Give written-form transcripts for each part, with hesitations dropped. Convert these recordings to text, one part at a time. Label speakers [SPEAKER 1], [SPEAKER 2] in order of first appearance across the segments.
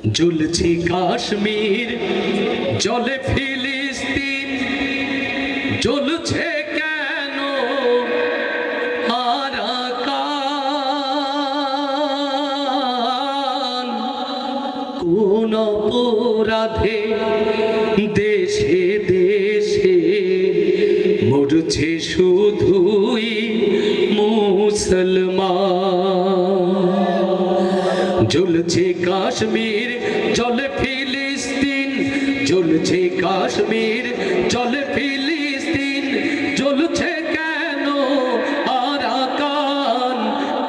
[SPEAKER 1] জ্বলছে কাশ্মীর, জলে ফিলিস্তিন, জ্বলছে কেন আরাকান? কোন অপরাধে দেশে দেশে মরছে শুধুই মুসলমান। জ্বলছে কাশ্মীর, জলে ফিলিস্তিন, জ্বলছে কাশ্মীর, জলে ফিলিস্তিন, জ্বলছে কেন আরাকান?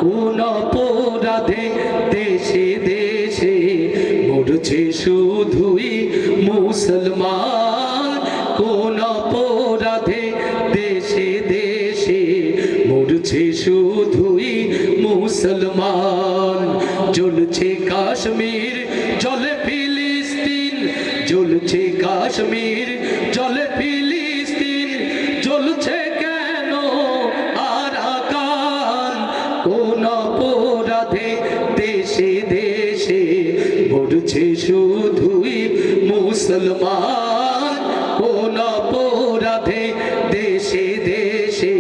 [SPEAKER 1] কোন অপরাধে দেশে দেশে মরছে শুধুই মুসলমান? কোন অপরাধে দেশে দেশে মরছে শুধুই মুসলমান। জ্বলছে কাশ্মীর, জলে ফিলিস্তিন, জ্বলছে কাশ্মীর, জলে ফিলিস্তিন, জ্বলছে কেন আরাকান? কোন অপরাধে দেশে দেশে মরছে শুধুই মুসলমান? কোন অপরাধে দেশে দেশে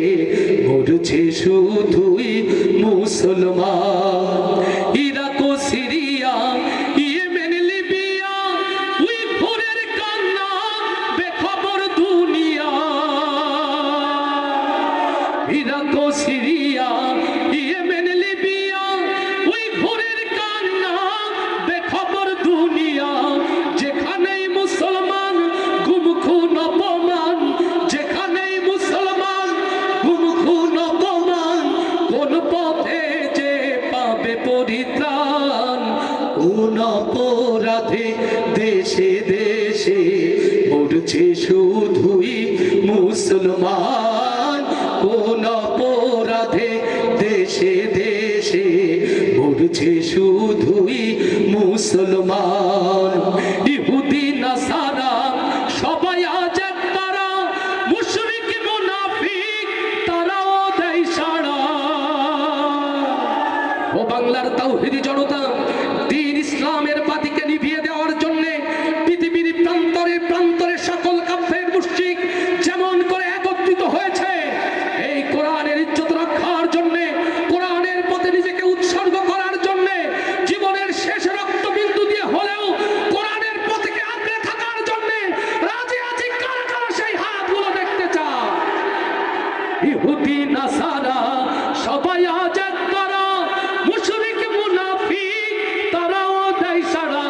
[SPEAKER 1] মরছে শুধুই মুসলমান। ইরাক ও সিরিয়া, ইয়েমেন, লিবিয়া, উইঘুরের কান্না বেখবর দুনিয়া। ইরাক ও সিরিয়া, ইয়েমেন, লিবিয়া, উইঘুরের কান্না বেখবর দুনিয়া। যেখানেই মুসলমান গুম খুন অপমান, যেখানেই মুসলমান গুম খুন অপমান, কোন পথে যে পাবে পরিত্রাণ? কোন অপরাধে দেশে দেশে মরছে শুধুই মুসলমান? কোন অপরাধে দেশে দেশে মরছে শুধুই মুসলমান। ইহুদি নাসারা সবাই আজ এক তারা, মুশরিক মুনাফিক তারাও দেয় সাড়া। ও বাংলার তাওহীদি জনতা, দ্বীন ইসলামের বাতিকে নিভিয়ে দেওয়ার জন্য পৃথিবীর প্রান্তরে প্রান্তরে সকল কাফের মুশরিক যেমন করে একত্রিত হয়েছে, এই কোরআনের ইজ্জত রক্ষার জন্য, কোরআনের পথে নিজেকে উৎসর্গ করার জন্য, জীবনের শেষ রক্তবিন্দু দিয়ে হলেও কোরআনের পথে আঁকড়ে থাকার জন্য রাজি আছি। কারা কারা সেই হাতগুলো দেখতে চায়? ইহুদি নাসারা সবাই আজ এক তারা, মুশরিক মুনাফিক তারাও দেয় সাড়া।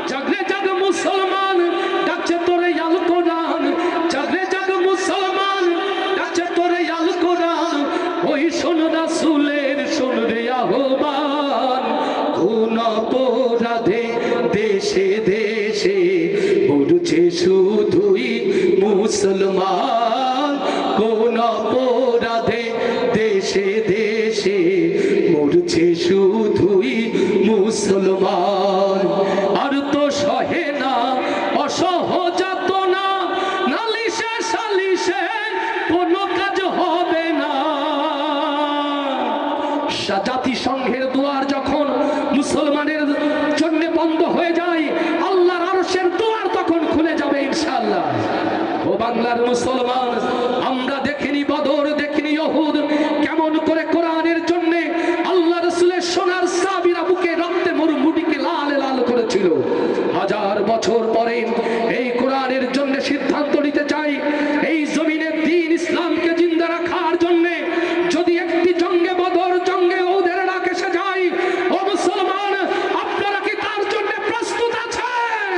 [SPEAKER 1] জাগরে জাগ মুসলমান, ডাকছে তোরে আল কোরআন, জাগরে জাগ মুসলমান, ডাকছে তোরে আল কোরআন। ওই শোন রাসূলের শোন রে আহ্বান। কোন অপরাধে দেশে দেশে মরছে শুধুই মুসলমান? কোন অপরাধে দেশে দেশে মরছে শুধুই মুসলমান। আর তো সহে না অসহযাতনা, নালিশে সালিশে কোনো কাজ হবে না। জাতিসংঘের দুয়ার যখন মুসলমানের জন্য বন্ধ হয়ে যায়, আল্লাহর আরশের দুয়ার তখন খুলে যাবে ইনশাআল্লাহ। ও বাংলার মুসলমান, আমরা দেখিনি বদর, দেখিনি উহুদ, কেমন করে কোরআনের জন্য আল্লাহ রাসূলের সোনার সাহাবীরা বুকে রক্তে মুড়িকে লাল লাল করেছিল। হাজার বছর পরে এই কোরআনের জন্য সিদ্ধান্ত নিতে চাই, এই জমিনে দ্বীন ইসলামকে জিন্দা রাখার জন্য যদি একটি জঙ্গে বদর, জঙ্গে উহুদের ডাক এসে যায়, ও মুসলমান আপনারা কি তার জন্য প্রস্তুত আছেন?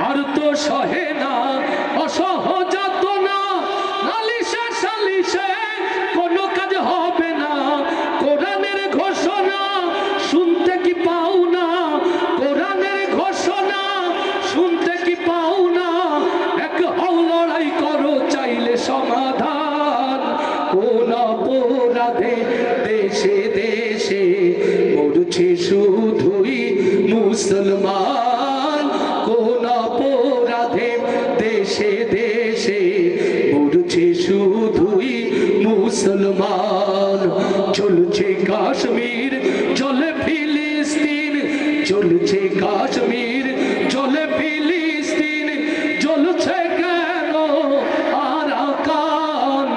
[SPEAKER 1] আর তো সহে না অসহযাতনা, নালিশে সালিশে কোনো কাজ হবে না। কোরআনের ঘোষণা শুনতে কি পাও না? কোরআনের ঘোষণা শুনতে কি পাও না? এক হও, লড়াই করো, চাইলে সমাধান। কোন অপরাধে দেশে দেশে মরছে শুধুই মুসলমান? কোন অপরাধে দেশে দেশে মরছে শুধুই মুসলমান। চলছে কাশ্মীর, জলে ফিলিস্তিন, চলছে জ্বলছে কাশ্মীর, জ্বলে ফিলিস্তিন, জ্বলছে কেন আরাকান?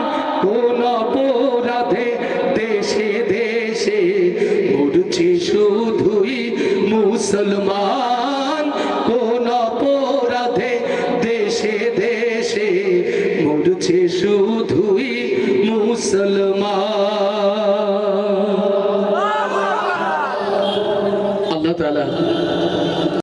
[SPEAKER 1] কোন অপরাধে দেশে দেশে মরছে শুধুই মুসলমান? কোন অপরাধে দেশে দেশে মরছে শুধুই মুসলমান? আল্লাহ তাআলা